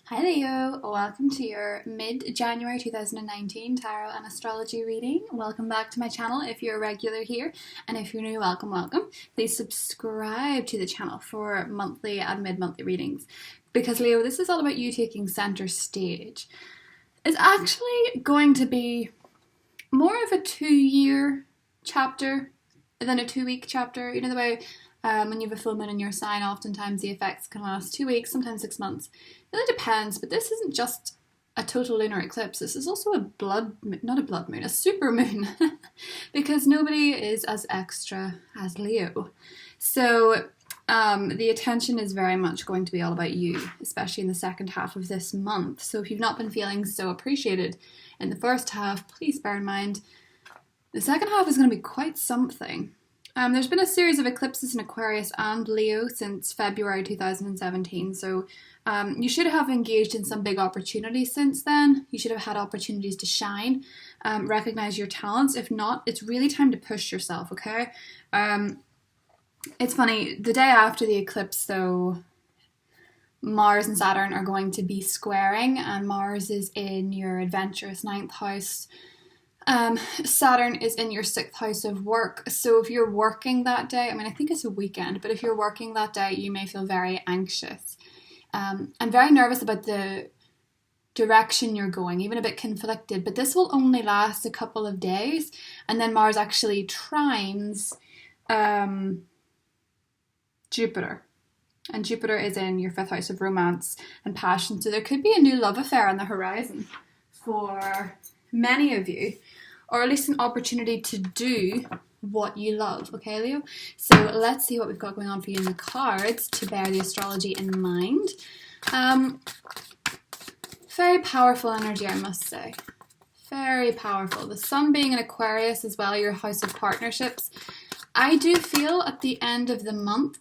Hi Leo, welcome to your mid-January 2019 tarot and astrology reading. Welcome back to my channel if you're a regular here, and if you're new, welcome. Please subscribe to the channel for monthly and mid-monthly readings, because Leo, this is all about you taking center stage. It's actually going to be more of a 2-year chapter than a 2-week chapter. You know the way when you have a full moon in your sign, oftentimes the effects can last 2 weeks, sometimes 6 months. It really depends, but this isn't just a total lunar eclipse. This is also a super moon, because nobody is as extra as Leo. So the attention is very much going to be all about you, especially in the second half of this month. So if you've not been feeling so appreciated in the first half, please bear in mind the second half is going to be quite something. There's been a series of eclipses in Aquarius and Leo since February 2017, so you should have engaged in some big opportunities since then. You should have had opportunities to shine, recognize your talents. If not, it's really time to push yourself, okay? It's funny, the day after the eclipse, though, Mars and Saturn are going to be squaring, and Mars is in your adventurous 9th house. Saturn is in your 6th house of work, so if you're working that day, I think it's a weekend, but if you're working that day, you may feel very anxious and very nervous about the direction you're going, even a bit conflicted, but this will only last a couple of days, and then Mars actually trines Jupiter, and Jupiter is in your 5th house of romance and passion, so there could be a new love affair on the horizon for many of you, or at least an opportunity to do what you love, okay, Leo? So let's see what we've got going on for you in the cards to bear the astrology in mind. Very powerful energy, I must say. Very powerful. The sun being in Aquarius as well, your house of partnerships. I do feel at the end of the month,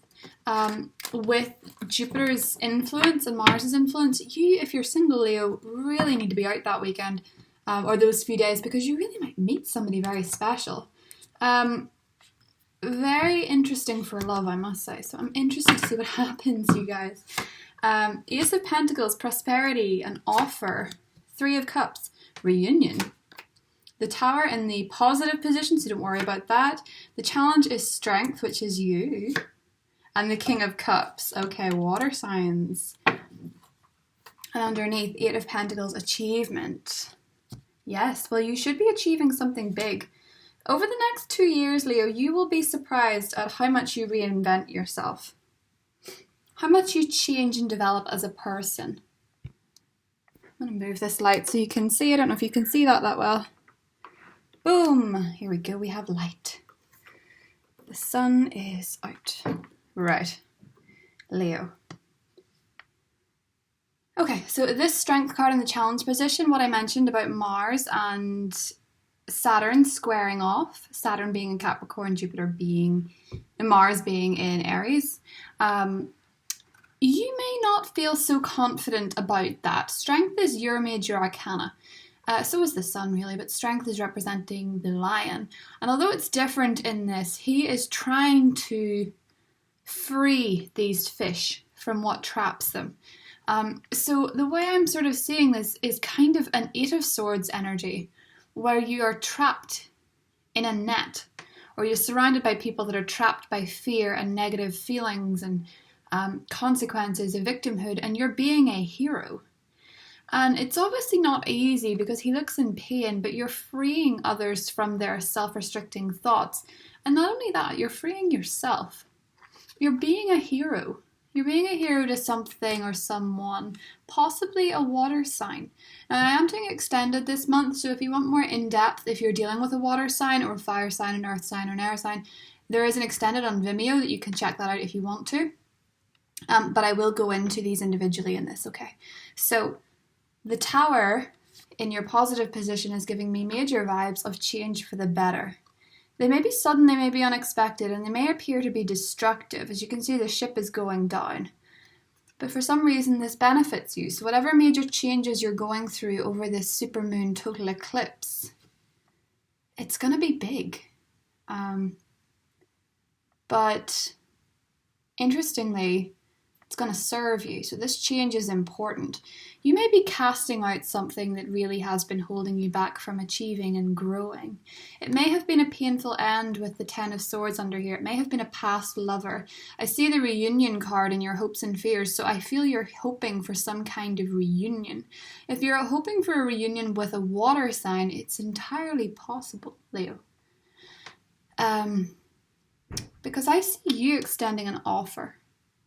with Jupiter's influence and Mars's influence, you, if you're single, Leo, really need to be out that weekend. Or those few days, because you really might meet somebody very special. Very interesting for love, I must say. So I'm interested to see what happens, you guys. Ace of Pentacles, prosperity, an offer. 3 of Cups, reunion. The Tower in the positive position, so don't worry about that. The challenge is strength, which is you. And the King of Cups. Okay, water signs. And underneath, 8 of Pentacles, achievement. Yes, well, you should be achieving something big. Over the next 2 years, Leo, you will be surprised at how much you reinvent yourself. How much you change and develop as a person. I'm going to move this light so you can see. I don't know if you can see that well. Boom! Here we go, we have light. The sun is out. Right. Leo. Okay, so this strength card in the challenge position, what I mentioned about Mars and Saturn squaring off, Saturn being in Capricorn, Mars being in Aries, you may not feel so confident about that. Strength is your major arcana. So is the sun, really, but strength is representing the lion. And although it's different in this, he is trying to free these fish from what traps them. So the way I'm sort of seeing this is kind of an 8 of Swords energy, where you are trapped in a net, or you're surrounded by people that are trapped by fear and negative feelings and consequences of victimhood, and you're being a hero. And it's obviously not easy because he looks in pain, but you're freeing others from their self-restricting thoughts. And not only that, you're freeing yourself. You're being a hero. You're being a hero to something or someone, possibly a water sign. Now, I am doing extended this month, so if you want more in-depth, if you're dealing with a water sign or a fire sign, an earth sign or an air sign, there is an extended on Vimeo that you can check that out if you want to. But I will go into these individually in this, okay? So, the Tower in your positive position is giving me major vibes of change for the better. They may be sudden, they may be unexpected, and they may appear to be destructive. As you can see, the ship is going down. But for some reason, this benefits you. So whatever major changes you're going through over this supermoon total eclipse, it's going to be big. But interestingly, It's going to serve you. So this change is important. You may be casting out something that really has been holding you back from achieving and growing. It may have been a painful end with the Ten of Swords under here. It may have been a past lover. I see the reunion card in your hopes and fears, so I feel you're hoping for some kind of reunion. If you're hoping for a reunion with a water sign, it's entirely possible, Leo. Because I see you extending an offer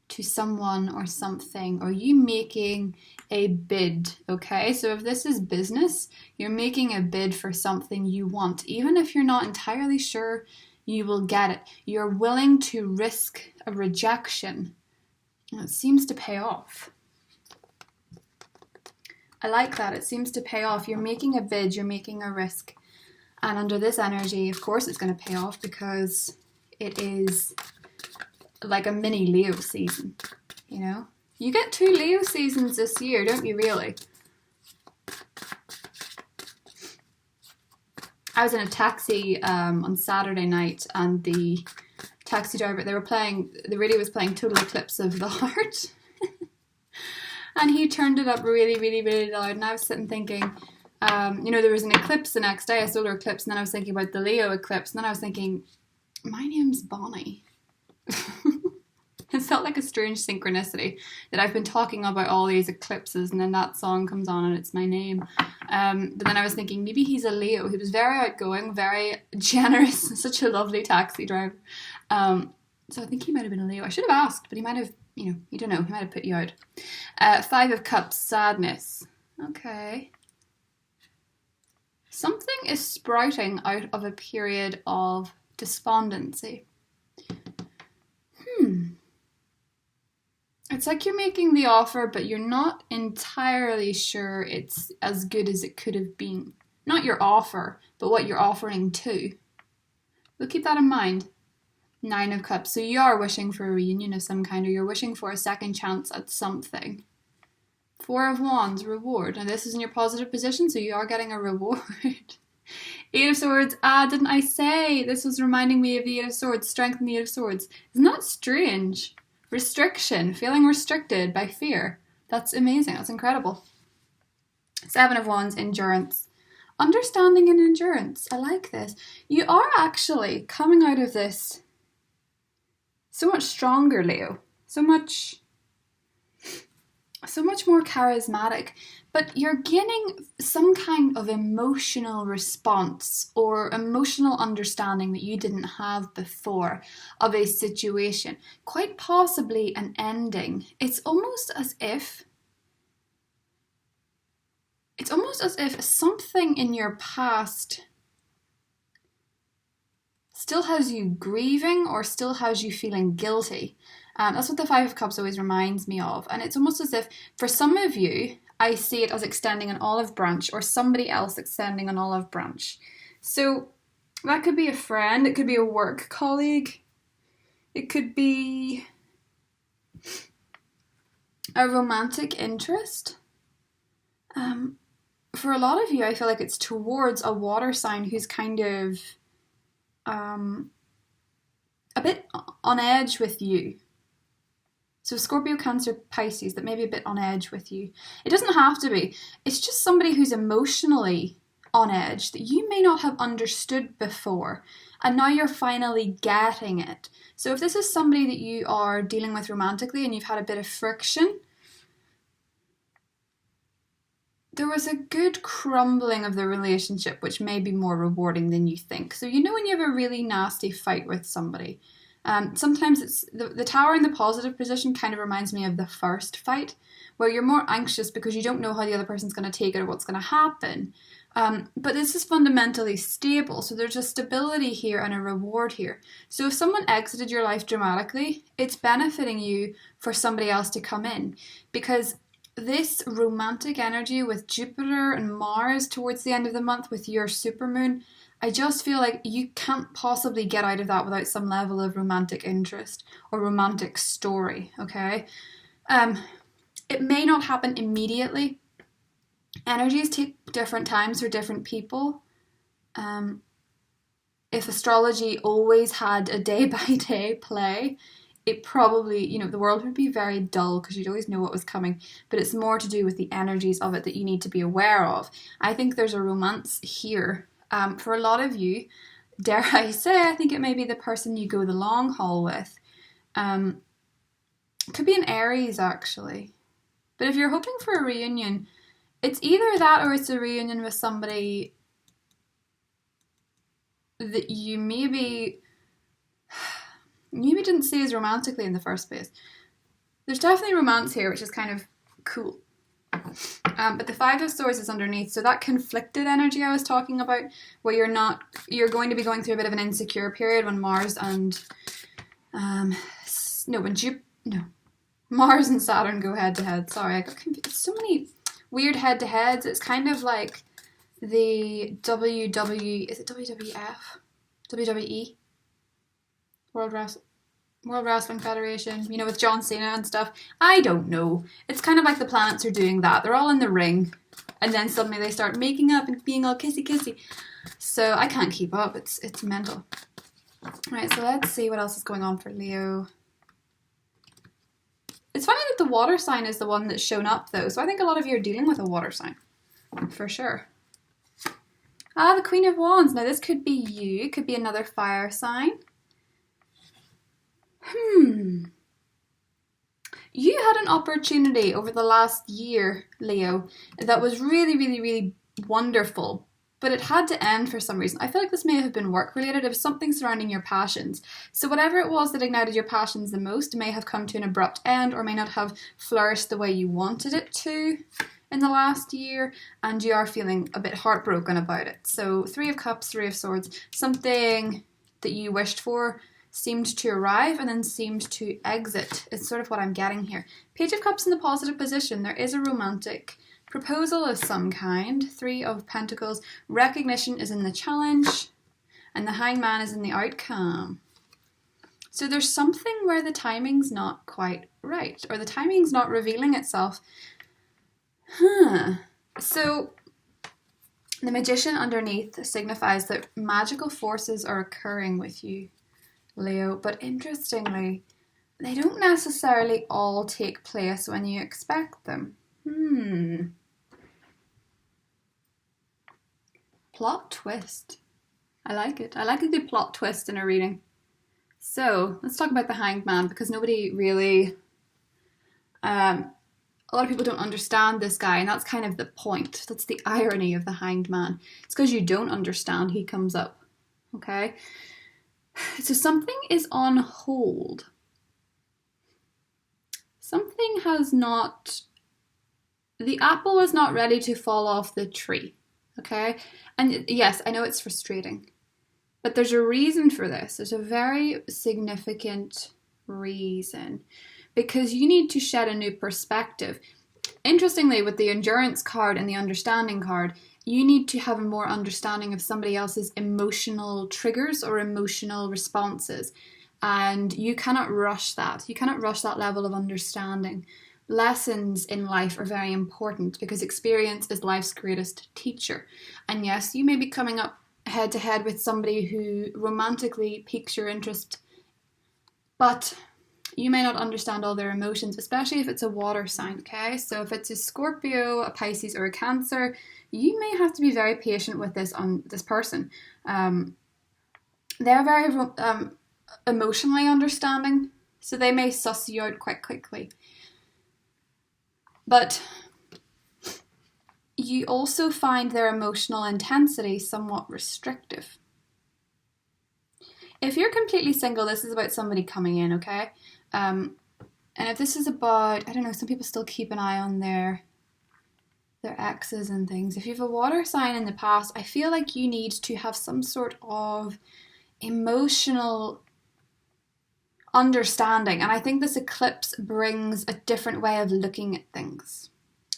to someone or something, or you making a bid, okay? So if this is business, you're making a bid for something you want, even if you're not entirely sure you will get it. You're willing to risk a rejection, and it seems to pay off. I like that. It seems to pay off. You're making a bid, you're making a risk, and under this energy, of course it's going to pay off, because it is like a mini Leo season, you know? You get 2 Leo seasons this year, don't you really? I was in a taxi on Saturday night, and the taxi driver, the radio was playing Total Eclipse of the Heart. And he turned it up really, really, really loud, and I was sitting thinking, there was an eclipse the next day, a solar eclipse, and then I was thinking about the Leo eclipse, and then I was thinking, my name's Bonnie. It felt like a strange synchronicity that I've been talking about all these eclipses, and then that song comes on and it's my name. But then I was thinking, maybe he's a Leo. He was very outgoing, very generous, such a lovely taxi driver. So I think he might have been a Leo. I should have asked, but he might have, you don't know, he might have put you out. 5 of Cups, sadness. Okay. Something is sprouting out of a period of despondency. It's like you're making the offer, but you're not entirely sure it's as good as it could have been. Not your offer, but what you're offering to. We'll keep that in mind. 9 of Cups. So you are wishing for a reunion of some kind, or you're wishing for a second chance at something. 4 of Wands, reward. Now this is in your positive position, so you are getting a reward. 8 of Swords. Didn't I say? This was reminding me of the 8 of Swords. Strength in the 8 of Swords. Isn't that strange? Restriction. Feeling restricted by fear. That's amazing. That's incredible. 7 of Wands. Endurance. Understanding and endurance. I like this. You are actually coming out of this so much stronger, Leo. So much more charismatic, but you're gaining some kind of emotional response or emotional understanding that you didn't have before of a situation, quite possibly an ending. It's almost as if something in your past still has you grieving or still has you feeling guilty. That's what the 5 of Cups always reminds me of. And it's almost as if, for some of you, I see it as extending an olive branch, or somebody else extending an olive branch. So that could be a friend, it could be a work colleague, it could be a romantic interest. For a lot of you, I feel like it's towards a water sign who's kind of a bit on edge with you. So Scorpio, Cancer, Pisces, that may be a bit on edge with you. It doesn't have to be. It's just somebody who's emotionally on edge that you may not have understood before, and now you're finally getting it. So if this is somebody that you are dealing with romantically and you've had a bit of friction, there was a good crumbling of the relationship, which may be more rewarding than you think. So you know when you have a really nasty fight with somebody, sometimes it's the Tower in the positive position kind of reminds me of the first fight, where you're more anxious because you don't know how the other person's going to take it or what's going to happen. But this is fundamentally stable, so there's a stability here and a reward here. So if someone exited your life dramatically, it's benefiting you for somebody else to come in, because this romantic energy with Jupiter and Mars towards the end of the month with your supermoon, I just feel like you can't possibly get out of that without some level of romantic interest or romantic story, okay? It may not happen immediately. Energies take different times for different people. If astrology always had a day-by-day play, it probably, you know, the world would be very dull because you'd always know what was coming, but it's more to do with the energies of it that you need to be aware of. I think there's a romance here. For a lot of you, dare I say, I think it may be the person you go the long haul with. Could be an Aries, actually. But if you're hoping for a reunion, it's either that or it's a reunion with somebody that you maybe didn't see as romantically in the first place. There's definitely romance here, which is kind of cool. But the Five of Swords is underneath, so that conflicted energy I was talking about, where you're going to be going through a bit of an insecure period when Mars and Mars and Saturn go head to head. Sorry, I got confused. So many weird head to heads. It's kind of like the is it WWF? WWE? World Wrestling Federation, you know, with John Cena and stuff. I don't know. It's kind of like the planets are doing that. They're all in the ring, and then suddenly they start making up and being all kissy kissy. So I can't keep up. It's mental. Right, so let's see what else is going on for Leo. It's funny that the water sign is the one that's shown up, though. So I think a lot of you are dealing with a water sign, for sure. The Queen of Wands. Now this could be you. It could be another fire sign. You had an opportunity over the last year, Leo, that was really, really, really wonderful, but it had to end for some reason. I feel like this may have been work-related. It was something surrounding your passions. So whatever it was that ignited your passions the most may have come to an abrupt end or may not have flourished the way you wanted it to in the last year, and you are feeling a bit heartbroken about it. So Three of Cups, Three of Swords, something that you wished for seemed to arrive and then seemed to exit. It's sort of what I'm getting here. Page of Cups in the positive position. There is a romantic proposal of some kind. Three of Pentacles. Recognition is in the challenge. And the Hangman is in the outcome. So there's something where the timing's not quite right. Or the timing's not revealing itself. So the Magician underneath signifies that magical forces are occurring with you, Leo, but interestingly, they don't necessarily all take place when you expect them. Plot twist. I like it. I like a good plot twist in a reading. So, let's talk about the Hanged Man, because nobody really... a lot of people don't understand this guy, and that's kind of the point. That's the irony of the Hanged Man. It's because you don't understand he comes up. Okay? So something is on hold. Something has not... The apple is not ready to fall off the tree. Okay? And yes, I know it's frustrating. But there's a reason for this. There's a very significant reason. Because you need to shed a new perspective. Interestingly, with the Endurance card and the Understanding card, you need to have a more understanding of somebody else's emotional triggers or emotional responses. And you cannot rush that. You cannot rush that level of understanding. Lessons in life are very important because experience is life's greatest teacher. And yes, you may be coming up head to head with somebody who romantically piques your interest, but you may not understand all their emotions, especially if it's a water sign, okay? So if it's a Scorpio, a Pisces, or a Cancer, you may have to be very patient with this person. They're very emotionally understanding, so they may suss you out quite quickly. But you also find their emotional intensity somewhat restrictive. If you're completely single, this is about somebody coming in, okay? And if this is about, I don't know, some people still keep an eye on their exes and things. If you have a water sign in the past, I feel like you need to have some sort of emotional understanding. And I think this eclipse brings a different way of looking at things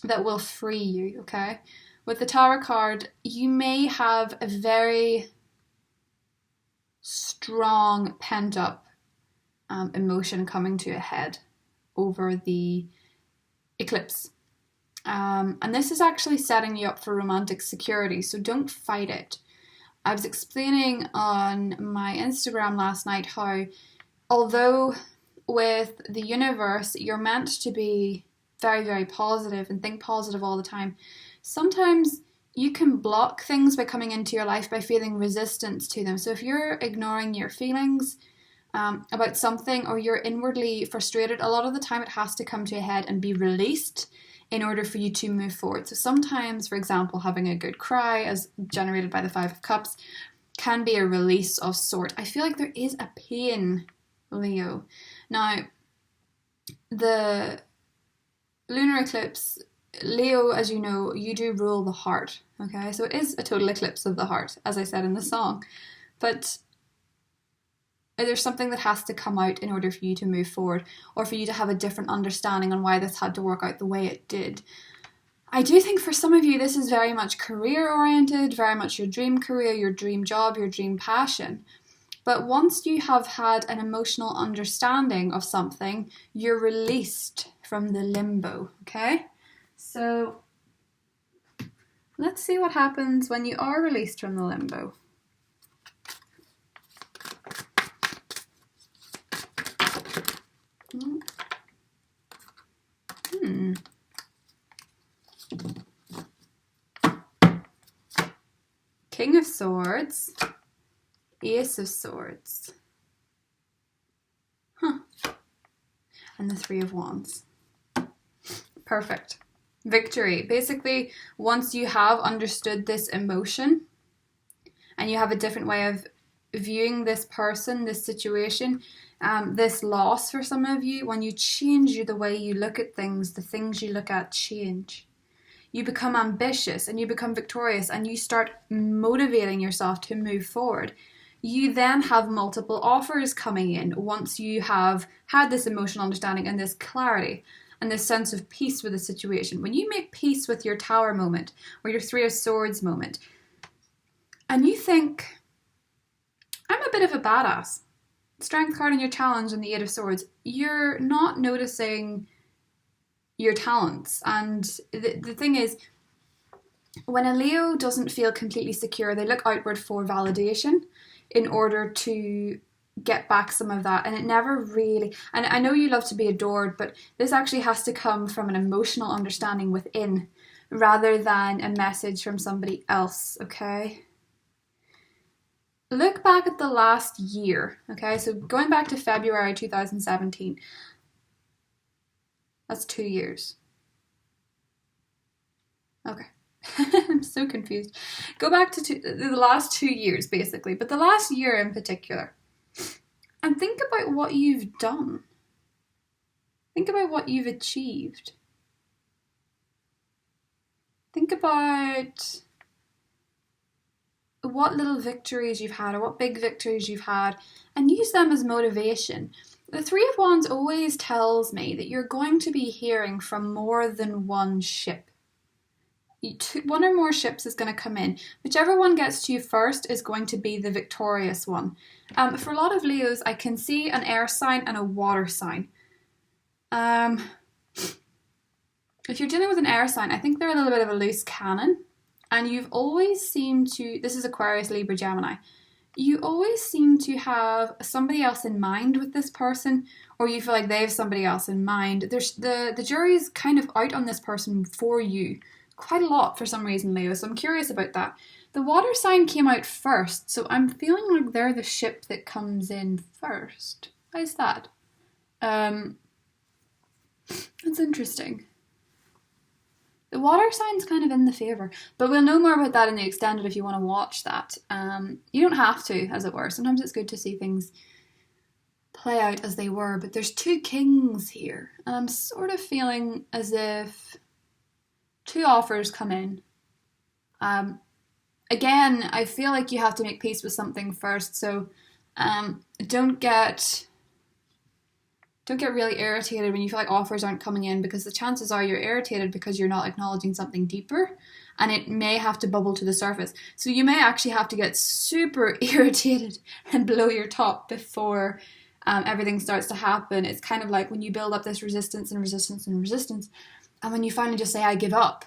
that will free you, okay? With the Tower card, you may have a very strong pent-up emotion coming to a head over the eclipse. And this is actually setting you up for romantic security, so don't fight it. I was explaining on my Instagram last night how, although with the universe, you're meant to be very, very positive and think positive all the time. Sometimes you can block things by coming into your life by feeling resistance to them. So if you're ignoring your feelings about something, or you're inwardly frustrated, a lot of the time it has to come to a head and be released in order for you to move forward. So sometimes, for example, having a good cry, as generated by the Five of Cups, can be a release of sort. I feel like there is a pain, Leo. Now, the lunar eclipse, Leo, as you know, you do rule the heart, okay? So it is a total eclipse of the heart, as I said in the song. But there's something that has to come out in order for you to move forward, or for you to have a different understanding on why this had to work out the way it did. I do think for some of you, this is very much career-oriented, very much your dream career, your dream job, your dream passion. But once you have had an emotional understanding of something, you're released from the limbo, okay? So let's see what happens when you are released from the limbo. King of Swords, Ace of Swords, and the Three of Wands. Perfect. Victory. Basically, once you have understood this emotion and you have a different way of viewing this person, this situation, this loss for some of you, when you change the way you look at things, the things you look at change. You become ambitious and you become victorious and you start motivating yourself to move forward. You then have multiple offers coming in once you have had this emotional understanding and this clarity and this sense of peace with the situation. When you make peace with your Tower moment or your Three of Swords moment, and you think, I'm a bit of a badass, Strength card in your challenge and the Eight of Swords, you're not noticing your talents. And the thing is, when a Leo doesn't feel completely secure, they look outward for validation in order to get back some of that. And it never really, and I know you love to be adored, but this actually has to come from an emotional understanding within rather than a message from somebody else, okay? Look back at the last year, okay? So going back to February 2017, that's 2 years. Okay. I'm so confused. Go back to the last 2 years, basically, but the last year in particular. And think about what you've done. Think about what you've achieved. Think about what little victories you've had or what big victories you've had and use them as motivation. The Three of Wands always tells me that you're going to be hearing from more than one ship. One or more ships is going to come in. Whichever one gets to you first is going to be the victorious one. For a lot of Leos, I can see an air sign and a water sign. If you're dealing with an air sign, I think they're a little bit of a loose cannon. And you've always seemed to, this is Aquarius, Libra, Gemini, you always seem to have somebody else in mind with this person, or you feel like they have somebody else in mind. There's the jury's kind of out on this person for you quite a lot for some reason, Leo, so I'm curious about that. The water sign came out first, so I'm feeling like they're the ship that comes in first. Why is that? That's interesting. The water sign's kind of in the favour, but we'll know more about that in the extended if you want to watch that. You don't have to, as it were. Sometimes it's good to see things play out as they were, but there's two kings here, and I'm sort of feeling as if two offers come in. Again, I feel like you have to make peace with something first, so don't get really irritated when you feel like offers aren't coming in, because the chances are you're irritated because you're not acknowledging something deeper and it may have to bubble to the surface. So you may actually have to get super irritated and blow your top before everything starts to happen. It's kind of like when you build up this resistance and resistance and resistance, and when you finally just say, I give up,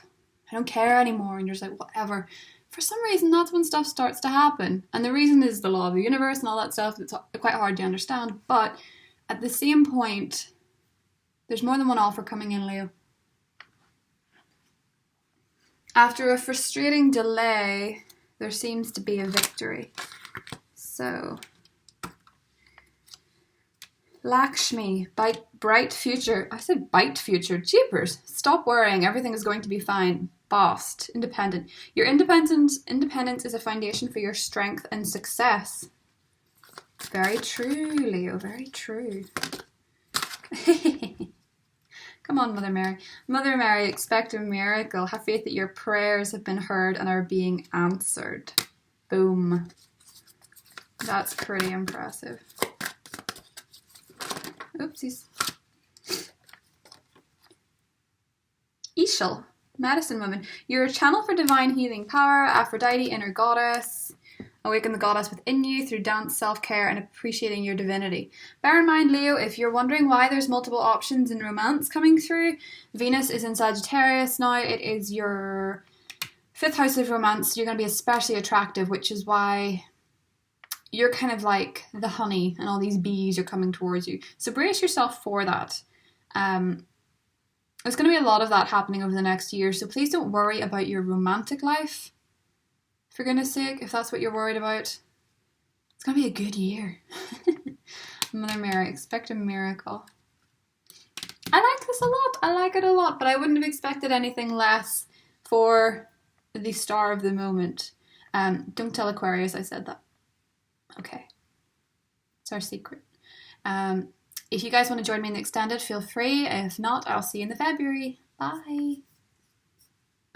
I don't care anymore, and you're just like, whatever. For some reason, that's when stuff starts to happen. And the reason is the law of the universe and all that stuff. It's quite hard to understand, but at the same point, there's more than one offer coming in, Leo. After a frustrating delay, there seems to be a victory. So, Lakshmi, bright future. I said bite future. Jeepers. Stop worrying. Everything is going to be fine. Bossed. Independent. Your independence is a foundation for your strength and success. Very true, Leo. Very true. Come on, Mother Mary. Mother Mary, expect a miracle. Have faith that your prayers have been heard and are being answered. Boom. That's pretty impressive. Oopsies. Ishal, medicine woman. You're a channel for divine healing power. Aphrodite, inner goddess. Awaken the goddess within you through dance, self-care, and appreciating your divinity. Bear in mind, Leo, if you're wondering why there's multiple options in romance coming through, Venus is in Sagittarius now. It is your 5th house of romance. You're going to be especially attractive, which is why you're kind of like the honey and all these bees are coming towards you. So brace yourself for that. There's going to be a lot of that happening over the next year, so please don't worry about your romantic life. For goodness sake, if that's what you're worried about, it's going to be a good year. Mother Mary, expect a miracle. I like this a lot. I like it a lot, but I wouldn't have expected anything less for the star of the moment. Don't tell Aquarius I said that. Okay. It's our secret. If you guys want to join me in the extended, feel free. If not, I'll see you in the February. Bye.